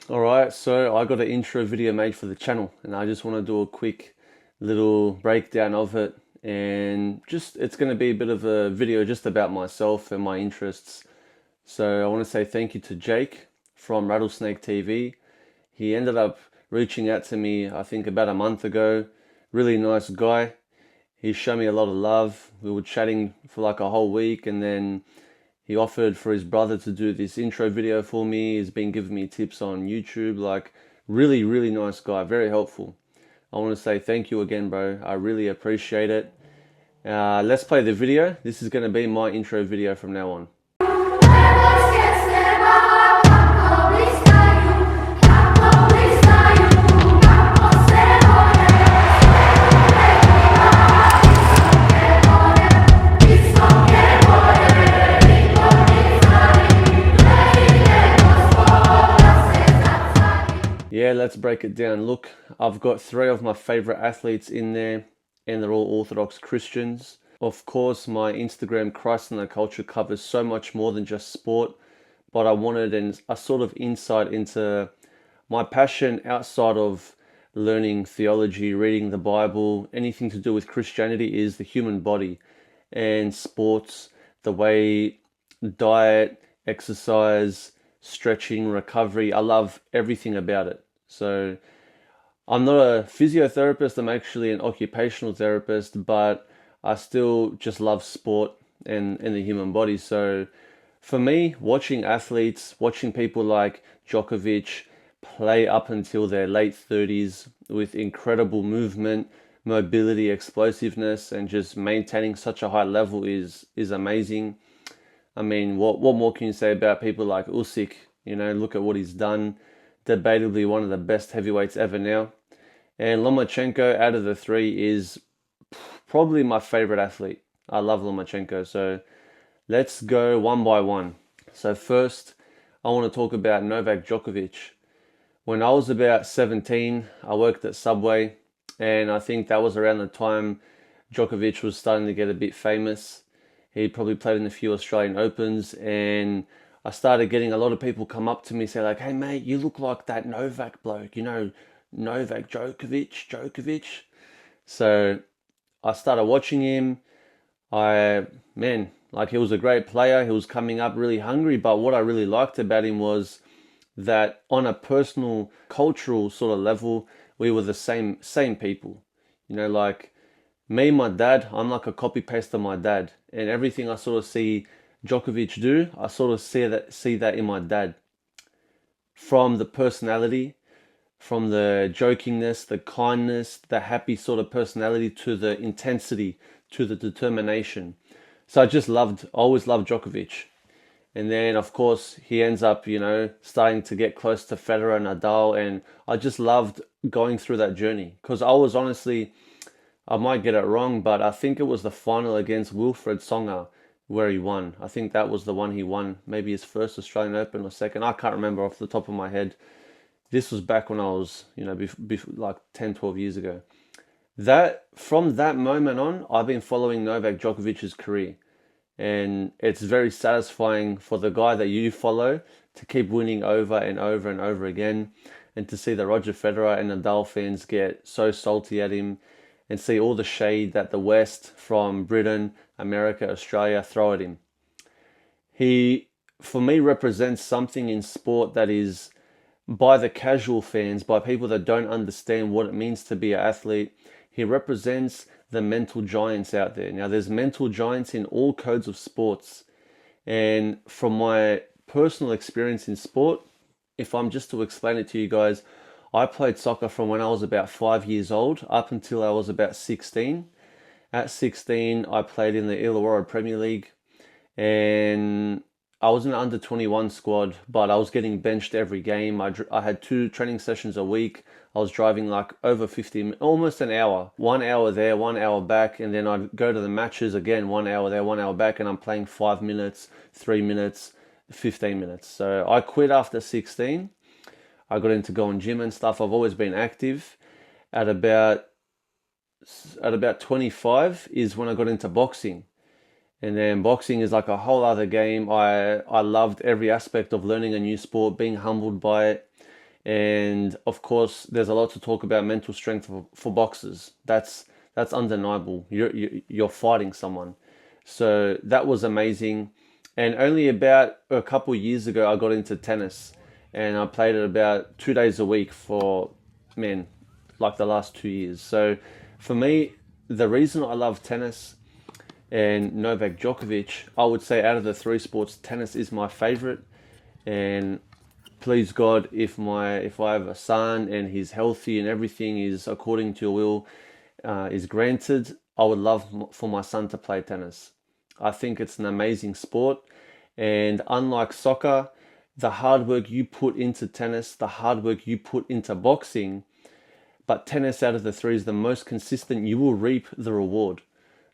Alright, so I got an intro video made for the channel and I just want to do a quick little breakdown of it, and just it's going to be a bit of a video just about myself and my interests. So I want to say thank you to Jake from Rattlesnake TV. He ended up reaching out to me, I think about a month ago. Really nice guy. He showed me a lot of love. We were chatting for like a whole week, and then he offered for his brother to do this intro video for me. He's been giving me tips on YouTube. Like, really, really nice guy. Very helpful. I want to say thank you again, bro. I really appreciate it. Let's play the video. This is going to be my intro video from now on. Yeah, let's break it down. Look, I've got three of my favorite athletes in there, and they're all Orthodox Christians. Of course, my Instagram Christ and the Culture covers so much more than just sport, but I wanted a sort of insight into my passion outside of learning theology, reading the Bible, anything to do with Christianity is the human body and sports, the way diet, exercise, stretching, recovery. I love everything about it. So I'm not a physiotherapist, I'm actually an occupational therapist, but I still just love sport and the human body. So for me, watching athletes, watching people like Djokovic play up until their late 30s with incredible movement, mobility, explosiveness, and just maintaining such a high level is amazing. I mean, what more can you say about people like Usyk? You know, look at what he's done. Debatably one of the best heavyweights ever now. And Lomachenko, out of the three, is probably my favorite athlete. I love Lomachenko. So let's go one by one. So first, I want to talk about Novak Djokovic. When I was about 17, I worked at Subway, and I think that was around the time Djokovic was starting to get a bit famous. He probably played in a few Australian Opens, and I started getting a lot of people come up to me, say like, "Hey mate, you look like that Novak bloke, you know, Novak Djokovic." So I started watching him. Man, like he was a great player. He was coming up really hungry, but what I really liked about him was that on a personal, cultural sort of level, we were the same people. You know, like me, my dad, I'm like a copy paste of my dad, and everything I sort of see Djokovic do, I sort of see that in my dad. From the personality, from the jokingness, the kindness, the happy sort of personality, to the intensity, to the determination. So always loved Djokovic. And then, of course, he ends up, you know, starting to get close to Federer and Nadal. And I just loved going through that journey because I was honestly, I might get it wrong, but I think it was the final against Wilfred Songa where he won. I think that was the one he won, maybe his first Australian Open or second. I can't remember off the top of my head. This was back when I was, you know, like 10, 12 years ago. From that moment on, I've been following Novak Djokovic's career. And it's very satisfying for the guy that you follow to keep winning over and over and over again, and to see the Roger Federer and Nadal fans get so salty at him, and see all the shade that the West from Britain, America, Australia throw at him. He, for me, represents something in sport that is, by the casual fans, by people that don't understand what it means to be an athlete, he represents the mental giants out there. Now, there's mental giants in all codes of sports. And from my personal experience in sport, if I'm just to explain it to you guys, I played soccer from when I was about 5 years old up until I was about 16. At 16, I played in the Illawarra Premier League, and I was in the under 21 squad, but I was getting benched every game. I had 2 training sessions a week. I was driving like over 50, almost an hour. 1 hour there, 1 hour back, and then I'd go to the matches again, 1 hour there, 1 hour back, and I'm playing 5 minutes, 3 minutes, 15 minutes. So I quit after 16. I got into going gym and stuff. I've always been active. At about 25 is when I got into boxing. And then boxing is like a whole other game. I loved every aspect of learning a new sport, being humbled by it. And of course, there's a lot to talk about mental strength for boxers. That's undeniable. You're fighting someone. So that was amazing. And only about a couple years ago, I got into tennis, and I played it about 2 days a week for, man, like the last 2 years. So for me, the reason I love tennis and Novak Djokovic, I would say out of the three sports, tennis is my favorite. And please God, if I have a son and he's healthy and everything is according to your will, is granted, I would love for my son to play tennis. I think it's an amazing sport, and unlike soccer, the hard work you put into tennis, the hard work you put into boxing, but tennis out of the three is the most consistent. You will reap the reward.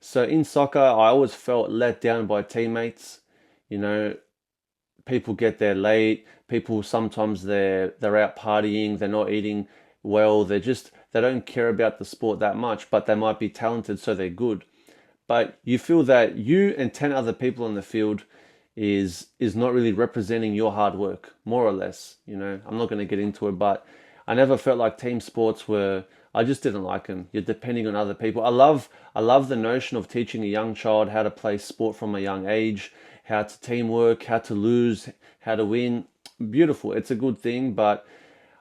So in soccer, I always felt let down by teammates. You know, people get there late. People sometimes they're out partying. They're not eating well. They don't care about the sport that much, but they might be talented, so they're good. But you feel that you and 10 other people in the field is not really representing your hard work, more or less. You know, I'm not going to get into it, but I never felt like team sports were. I just didn't like them. You're depending on other people. I love the notion of teaching a young child how to play sport from a young age, how to teamwork, how to lose, how to win. Beautiful. It's a good thing, but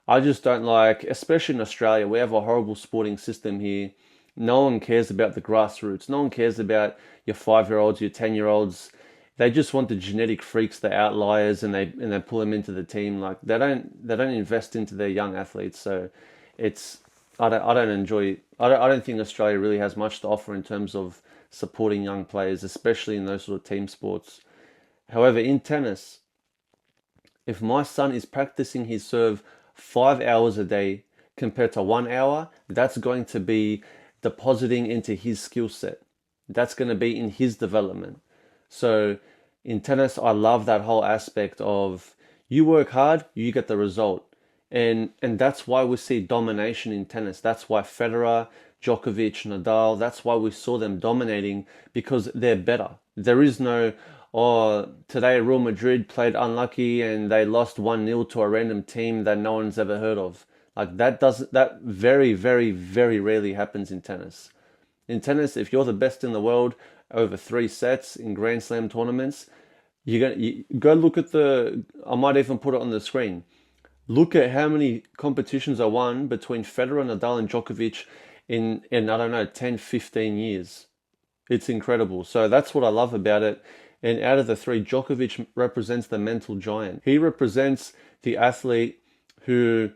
I just don't like, especially in Australia, we have a horrible sporting system here. No one cares about the grassroots. No one cares about your 5-year-olds, your 10-year-olds. They just want the genetic freaks, the outliers, and they pull them into the team. Like they don't invest into their young athletes. So it's I don't enjoy. I don't think Australia really has much to offer in terms of supporting young players, especially in those sort of team sports. However, in tennis, if my son is practicing his serve 5 hours a day compared to 1 hour, that's going to be depositing into his skill set. That's going to be in his development. So in tennis, I love that whole aspect of you work hard, you get the result. And that's why we see domination in tennis. That's why Federer, Djokovic, Nadal, that's why we saw them dominating, because they're better. There is no, oh, today Real Madrid played unlucky and they lost 1-0 to a random team that no one's ever heard of. Like that very, very, very rarely happens in tennis. In tennis, if you're the best in the world over 3 sets in Grand Slam tournaments, you go look at I might even put it on the screen. Look at how many competitions are won between Federer, Nadal, and Djokovic in I don't know, 10, 15 years. It's incredible. So that's what I love about it. And out of the three, Djokovic represents the mental giant. He represents the athlete who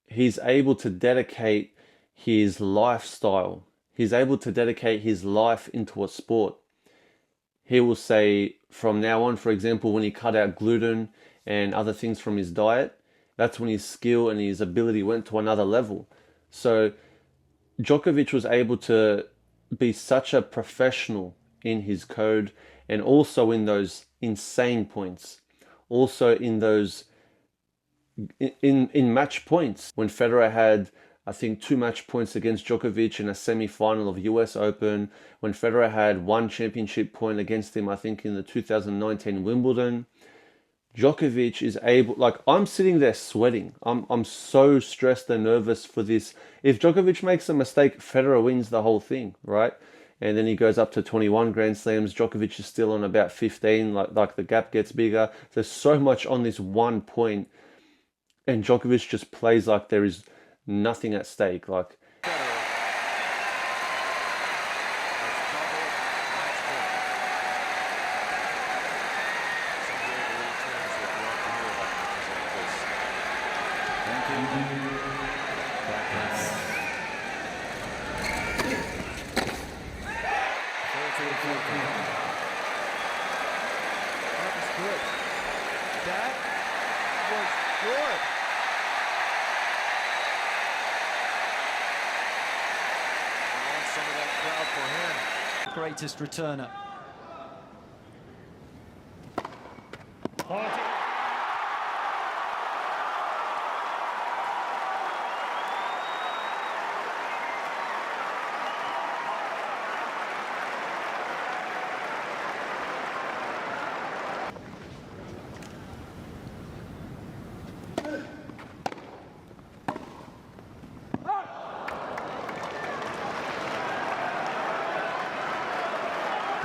he's able to dedicate his lifestyle. He's able to dedicate his life into a sport. He will say from now on, for example, when he cut out gluten and other things from his diet, that's when his skill and his ability went to another level. So Djokovic was able to be such a professional in his code and also in those insane points, also in those in match points. When Federer had, I think, 2 match points against Djokovic in a semi-final of US Open, when Federer had 1 championship point against him, I think in the 2019 Wimbledon, Djokovic is able, like, I'm sitting there sweating. I'm so stressed and nervous for this. If Djokovic makes a mistake, Federer wins the whole thing, right? And then he goes up to 21 Grand Slams. Djokovic is still on about 15, like the gap gets bigger. There's so much on this one point, and Djokovic just plays like there is nothing at stake. Like, Greatest returner.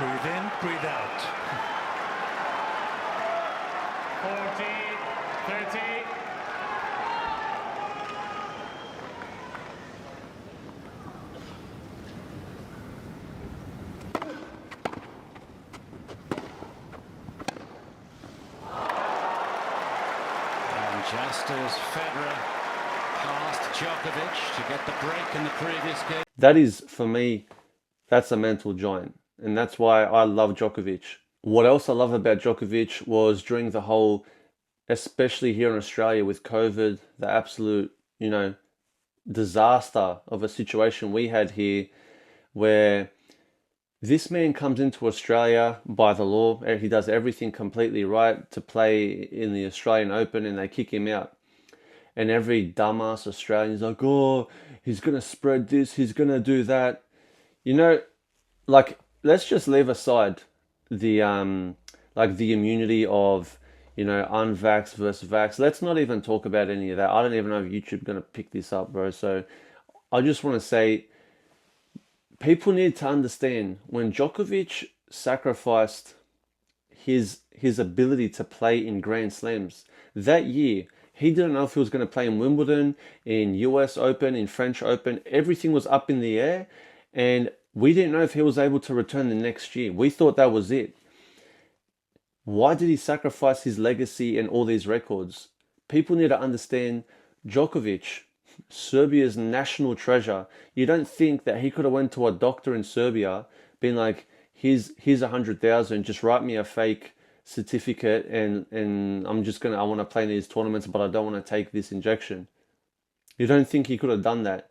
Breathe in, breathe out. 40, 30. And just as Federer passed Djokovic to get the break in the previous game. That is, for me, that's a mental giant. And that's why I love Djokovic. What else I love about Djokovic was during the whole, especially here in Australia with COVID, the absolute, disaster of a situation we had here where this man comes into Australia by the law. He does everything completely right to play in the Australian Open and they kick him out. And every dumbass Australian is like, oh, he's going to spread this, he's going to do that. Let's just leave aside the the immunity of unvax versus vax. Let's not even talk about any of that. I don't even know if YouTube's gonna pick this up, bro. So I just want to say people need to understand when Djokovic sacrificed his ability to play in Grand Slams that year. He didn't know if he was going to play in Wimbledon, in US Open, in French Open. Everything was up in the air, and we didn't know if he was able to return the next year. We thought that was it. Why did he sacrifice his legacy and all these records? People need to understand Djokovic, Serbia's national treasure. You don't think that he could have went to a doctor in Serbia, been like, here's 100,000, just write me a fake certificate and I want to play in these tournaments, but I don't want to take this injection. You don't think he could have done that?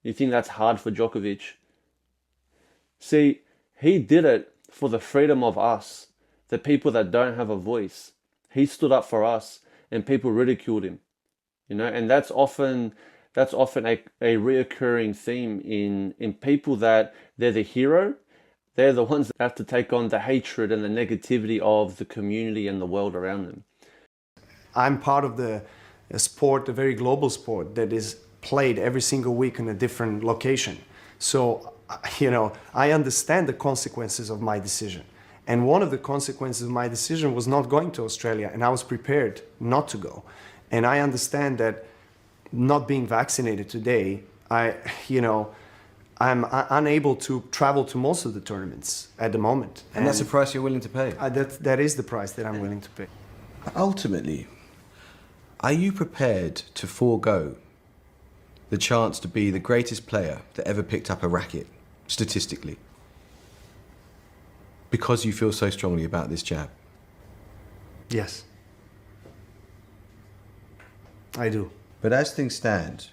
You think that's hard for Djokovic? See, he did it for the freedom of us, the people that don't have a voice. He stood up for us and people ridiculed him. And that's often a reoccurring theme in people that they're the hero. They're the ones that have to take on the hatred and the negativity of the community and the world around them. I'm part of a sport, a very global sport that is played every single week in a different location. So, I understand the consequences of my decision. And one of the consequences of my decision was not going to Australia, and I was prepared not to go. And I understand that not being vaccinated today, I'm unable to travel to most of the tournaments at the moment. And that's the price you're willing to pay? That is the price that I'm willing to pay. Ultimately, are you prepared to forego the chance to be the greatest player that ever picked up a racket, statistically, because you feel so strongly about this jab? Yes. I do. But as things stand,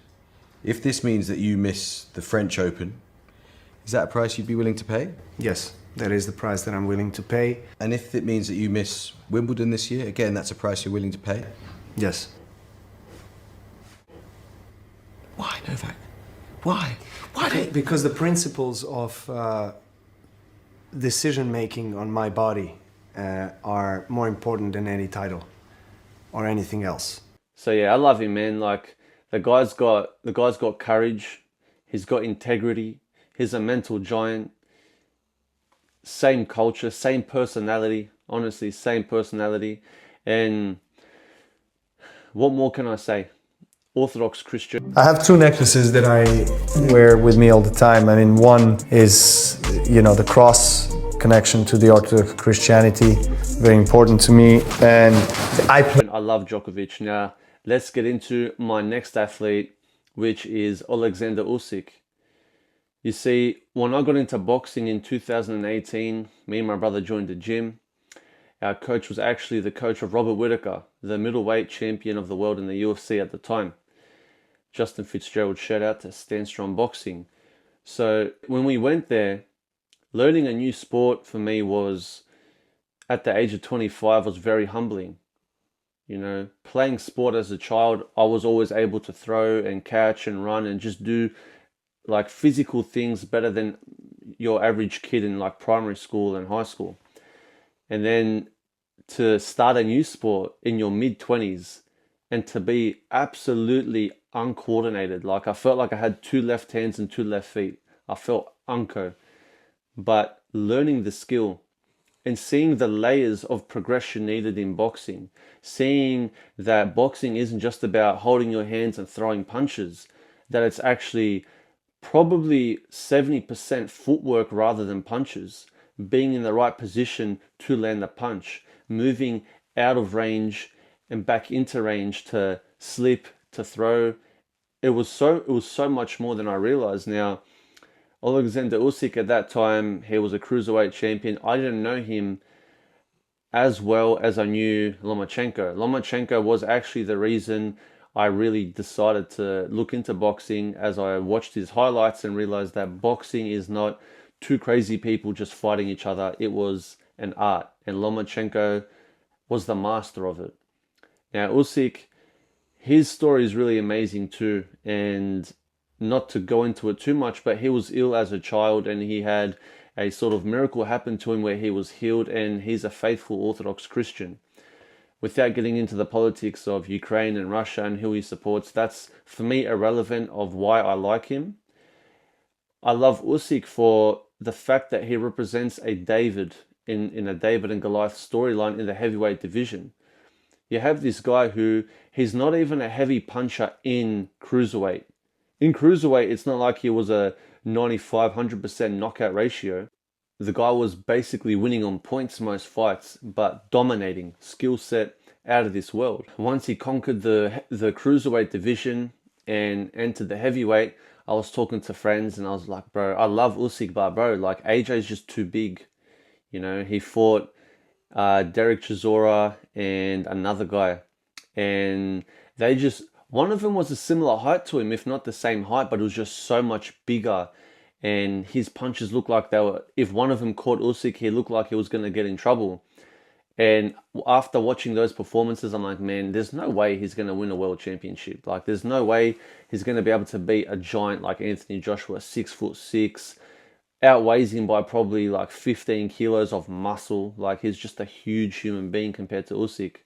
if this means that you miss the French Open, is that a price you'd be willing to pay? Yes, that is the price that I'm willing to pay. And if it means that you miss Wimbledon this year, again, that's a price you're willing to pay? Yes. Why, Novak? Why? Because the principles of decision-making on my body are more important than any title or anything else. So yeah, I love him, man. Like the guy's got courage. He's got integrity. He's a mental giant. Same culture, same personality. Honestly, same personality. And what more can I say? Orthodox Christian. I have two necklaces that I wear with me all the time. I mean, one is, the cross connection to the Orthodox Christianity, very important to me. And I love Djokovic. Now, let's get into my next athlete, which is Oleksandr Usyk. You see, when I got into boxing in 2018, me and my brother joined the gym. Our coach was actually the coach of Robert Whittaker, the middleweight champion of the world in the UFC at the time. Justin Fitzgerald, shout out to Stand Strong Boxing. So when we went there, learning a new sport for me was, at the age of 25, was very humbling. Playing sport as a child, I was always able to throw and catch and run and just do like physical things better than your average kid in like primary school and high school. And then to start a new sport in your mid-20s and to be absolutely uncoordinated. Like I felt like I had two left hands and two left feet. I felt unco. but learning the skill and seeing the layers of progression needed in boxing, seeing that boxing isn't just about holding your hands and throwing punches, that it's actually probably 70% footwork rather than punches, being in the right position to land the punch, moving out of range and back into range to slip, to throw. It was so much more than I realized. Now, Oleksandr Usyk at that time, he was a cruiserweight champion. I didn't know him as well as I knew Lomachenko. Lomachenko was actually the reason I really decided to look into boxing, as I watched his highlights and realized that boxing is not two crazy people just fighting each other. It was an art, and Lomachenko was the master of it. Now, Usyk, his story is really amazing too, and not to go into it too much, but he was ill as a child and he had a sort of miracle happen to him where he was healed, and he's a faithful Orthodox Christian. Without getting into the politics of Ukraine and Russia and who he supports, that's for me irrelevant of why I like him. I love Usyk for the fact that he represents a David in a David and Goliath storyline in the heavyweight division. You have this guy who, he's not even a heavy puncher in cruiserweight. In cruiserweight, it's not like he was a 95-100% knockout ratio. The guy was basically winning on points most fights, but dominating, skill set out of this world. Once he conquered the cruiserweight division and entered the heavyweight, I was talking to friends and I was like, bro, I love Usyk, but bro, like AJ's just too big. You know, he fought Derek Chisora and another guy, and they just, one of them was a similar height to him, if not the same height, but it was just so much bigger. And his punches looked like they were, if one of them caught Usyk, he looked like he was going to get in trouble. And after watching those performances, I'm like, man, there's no way he's going to win a world championship. Like, there's no way he's going to be able to beat a giant like Anthony Joshua, 6'6", outweighs him by probably like 15 kilos of muscle. Like, he's just a huge human being compared to Usyk.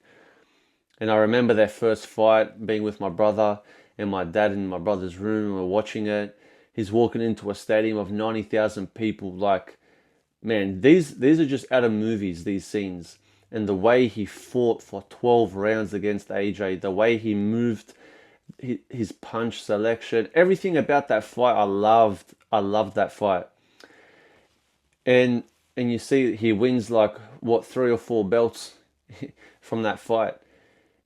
And I remember their first fight being with my brother and my dad in my brother's room, and we're watching it. He's walking into a stadium of 90,000 people. Like, man, these are just out of movies, these scenes. And the way he fought for 12 rounds against AJ, the way he moved, his punch selection, everything about that fight, I loved that fight. And you see he wins like, what, 3 or 4 belts from that fight.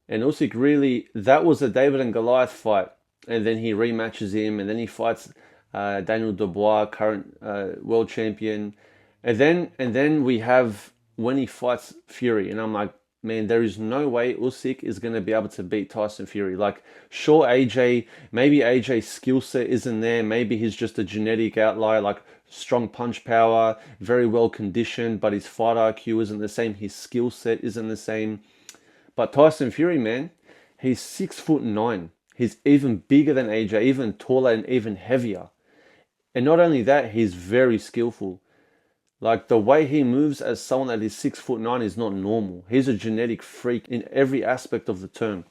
And Usyk really, that was a David and Goliath fight. And then he rematches him, and then he fights Daniel Dubois, current world champion. And then we have when he fights Fury, and I'm like, man, there is no way Usyk is going to be able to beat Tyson Fury. Like, sure, maybe AJ's skill set isn't there. Maybe he's just a genetic outlier, like strong punch power, very well conditioned, but his fight IQ isn't the same. His skill set isn't the same. But Tyson Fury, man, he's 6'9". He's even bigger than AJ, even taller and even heavier. And not only that, he's very skillful. Like, the way he moves as someone that is 6'9" is not normal. He's a genetic freak in every aspect of the term.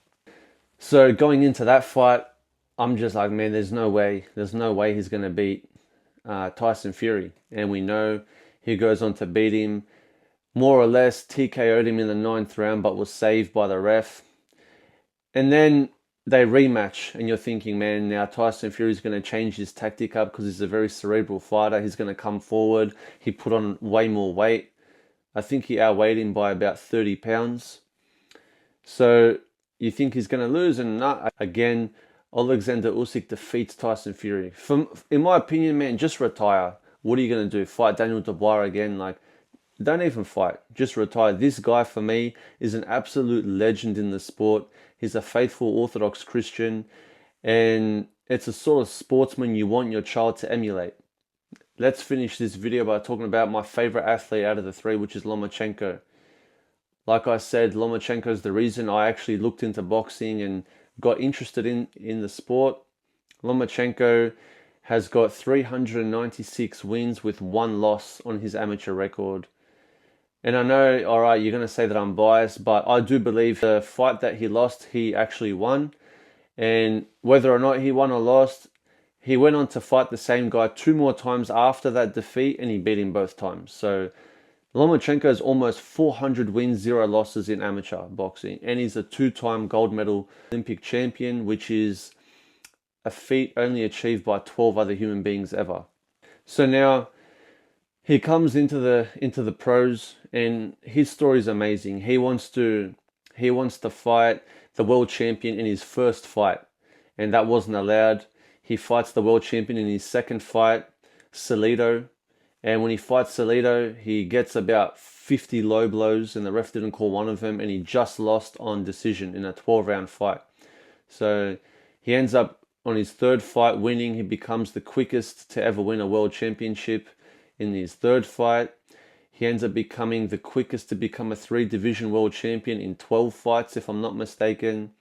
So going into that fight, I'm just like, man, there's no way he's going to beat Tyson Fury. And we know he goes on to beat him. More or less TKO'd him in the 9th round, but was saved by the ref. And then they rematch, and you're thinking, man, now Tyson Fury's going to change his tactic up because he's a very cerebral fighter. He's going to come forward. He put on way more weight. I think he outweighed him by about 30 pounds. So you think he's going to lose, and not again. Oleksandr Usyk defeats Tyson Fury. In my opinion, man, just retire. What are you going to do? Fight Daniel Dubois again? Like, don't even fight. Just retire. This guy, for me, is an absolute legend in the sport. He's a faithful Orthodox Christian, and it's a sort of sportsman you want your child to emulate. Let's finish this video by talking about my favorite athlete out of the 3, which is Lomachenko. Like I said, Lomachenko is the reason I actually looked into boxing and got interested in the sport. Lomachenko has got 396 wins with 1 loss on his amateur record. And I know, all right, you're going to say that I'm biased, but I do believe the fight that he lost, he actually won. And whether or not he won or lost, He went on to fight the same guy 2 more times after that defeat, and he beat him both times. So Lomachenko has almost 400 wins, 0 losses in amateur boxing, and he's a 2-time gold medal Olympic champion, which is a feat only achieved by 12 other human beings ever. So now he comes into the pros, and his story is amazing. He wants to fight the world champion in his first fight, and that wasn't allowed. He fights the world champion in his second fight, Salido. And when he fights Salido, he gets about 50 low blows, and the ref didn't call one of them, and he just lost on decision in a 12-round fight. So he ends up on his third fight winning. He becomes the quickest to ever win a world championship in his third fight. He ends up becoming the quickest to become a 3-division world champion in 12 fights, if I'm not mistaken.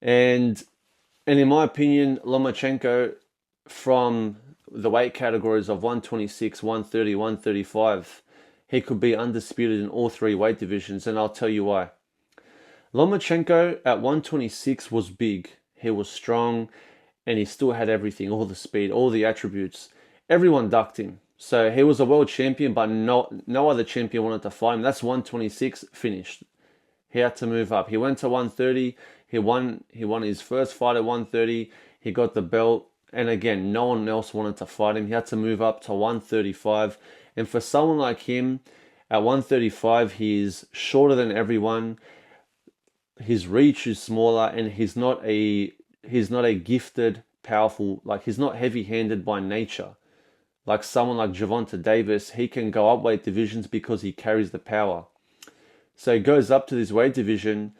And in my opinion, Lomachenko, from the weight categories of 126, 130, 135, he could be undisputed in all 3 weight divisions, and I'll tell you why. Lomachenko at 126 was big. He was strong, and he still had everything, all the speed, all the attributes. Everyone ducked him. So he was a world champion, but no other champion wanted to fight him. That's 126, finished. He had to move up. He went to 130. He won his first fight at 130. He got the belt. And again, no one else wanted to fight him. He had to move up to 135. And for someone like him, at 135, he is shorter than everyone. His reach is smaller, and he's not a gifted, powerful, like he's not heavy-handed by nature. Like someone like Gervonta Davis, he can go up weight divisions because he carries the power. So he goes up to this weight division,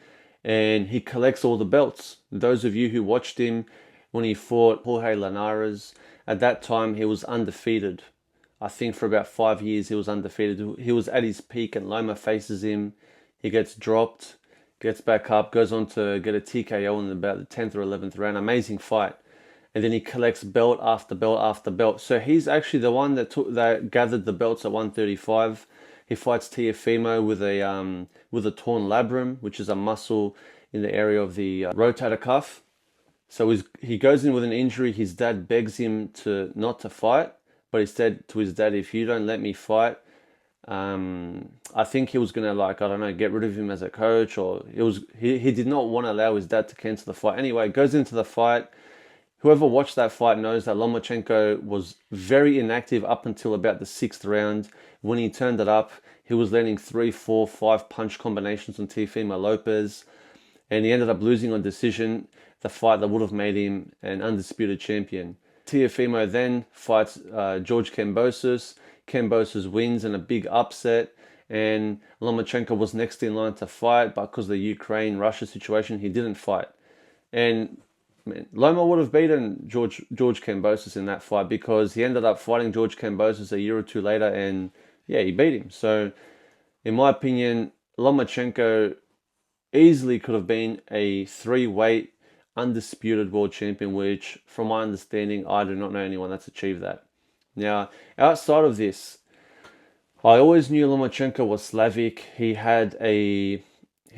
and he collects all the belts. Those of you who watched him when he fought Jorge Linares, at that time he was undefeated. I think for about 5 years he was undefeated. He was at his peak, and Loma faces him. He gets dropped, gets back up, goes on to get a TKO in about the 10th or 11th round. Amazing fight. And then he collects belt after belt after belt. So he's actually the one that gathered the belts at 135. He fights Teofimo with a torn labrum, which is a muscle in the area of the rotator cuff. So he goes in with an injury. His dad begs him not to fight, but he said to his dad, "If you don't let me fight," I think he was gonna get rid of him as a coach, or he did not want to allow his dad to cancel the fight. Anyway, goes into the fight. Whoever watched that fight knows that Lomachenko was very inactive up until about the 6th round. When he turned it up, he was landing 3, 4, 5 punch combinations on Teofimo Lopez, and he ended up losing on decision, the fight that would have made him an undisputed champion. Teofimo then fights George Kambosos. Kambosos wins in a big upset, and Lomachenko was next in line to fight, but because of the Ukraine-Russia situation, he didn't fight. And man, Loma would have beaten George Kambosos in that fight, because he ended up fighting George Kambosos a year or 2 later, and yeah, he beat him. So in my opinion, Lomachenko easily could have been a 3-weight undisputed world champion, which from my understanding, I do not know anyone that's achieved that. Now, outside of this, I always knew Lomachenko was Slavic. He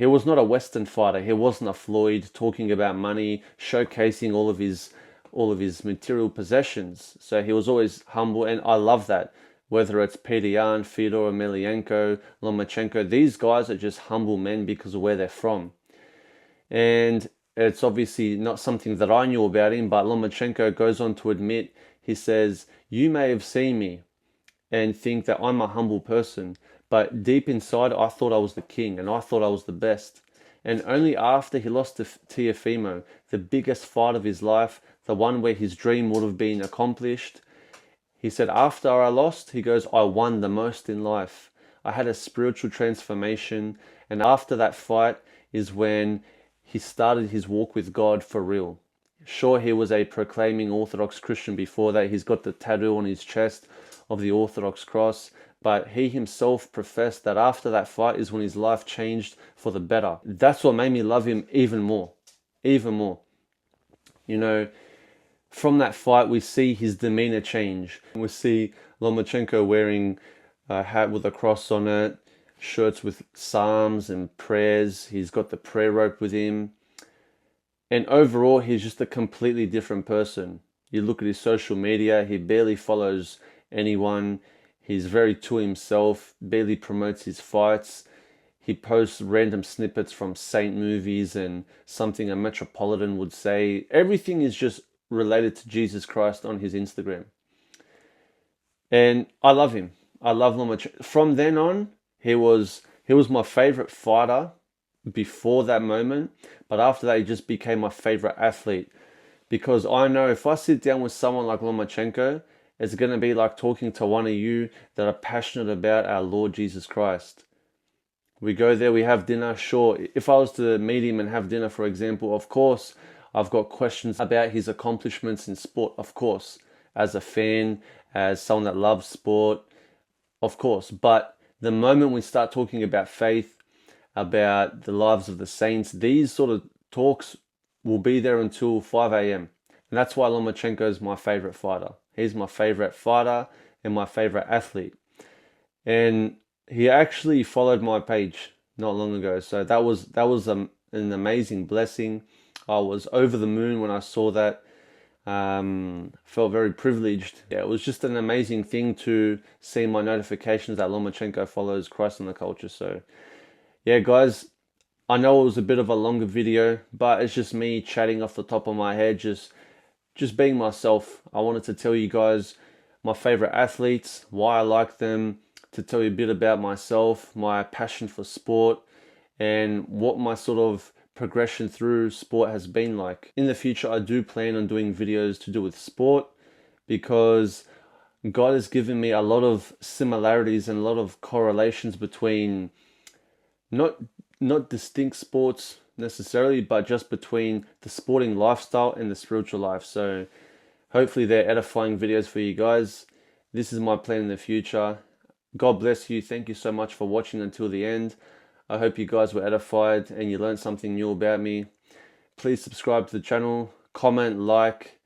was not a Western fighter. He wasn't a Floyd talking about money, showcasing all of his material possessions. So he was always humble, and I love that. Whether it's Peter Yan, Fyodor Emelianenko, Lomachenko, these guys are just humble men because of where they're from. And it's obviously not something that I knew about him, but Lomachenko goes on to admit, he says, "You may have seen me and think that I'm a humble person, but deep inside I thought I was the king, and I thought I was the best." And only after he lost to Teofimo, the biggest fight of his life, the one where his dream would have been accomplished, he said, after I lost, he goes, "I won the most in life. I had a spiritual transformation." And after that fight is when he started his walk with God for real. Sure, he was a proclaiming Orthodox Christian before that. He's got the tattoo on his chest of the Orthodox cross. But he himself professed that after that fight is when his life changed for the better. That's what made me love him even more. Even more. You know, from that fight, we see his demeanor change. We see Lomachenko wearing a hat with a cross on it, shirts with psalms and prayers. He's got the prayer rope with him. And overall, he's just a completely different person. You look at his social media, he barely follows anyone. He's very to himself, barely promotes his fights. He posts random snippets from Saint movies and something a Metropolitan would say. Everything is just related to Jesus Christ on his Instagram. And I love him. I love Lomachenko. From then on, he was my favorite fighter before that moment. But after that, he just became my favorite athlete. Because I know if I sit down with someone like Lomachenko, it's going to be like talking to one of you that are passionate about our Lord Jesus Christ. We go there, we have dinner. Sure, if I was to meet him and have dinner, for example, of course, I've got questions about his accomplishments in sport, of course, as a fan, as someone that loves sport, of course. But the moment we start talking about faith, about the lives of the saints, these sort of talks will be there until 5 a.m. And that's why Lomachenko is my favorite fighter. He's my favorite fighter and my favorite athlete. And he actually followed my page not long ago. So that was an amazing blessing. I was over the moon when I saw that. Felt very privileged. Yeah, it was just an amazing thing to see my notifications that Lomachenko follows Christ in the Culture. So yeah, guys, I know it was a bit of a longer video, but it's just me chatting off the top of my head, just being myself. I wanted to tell you guys my favorite athletes, why I like them, to tell you a bit about myself, my passion for sport, and what my sort of progression through sport has been like. In the future, I do plan on doing videos to do with sport because God has given me a lot of similarities and a lot of correlations between not distinct sports necessarily, but just between the sporting lifestyle and the spiritual life. So hopefully they're edifying videos for you guys. This is my plan in the future. God bless you. Thank you so much for watching until the end. I hope you guys were edified and you learned something new about me. Please subscribe to the channel, comment, like,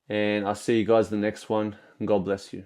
and I'll see you guys in the next one. God bless you.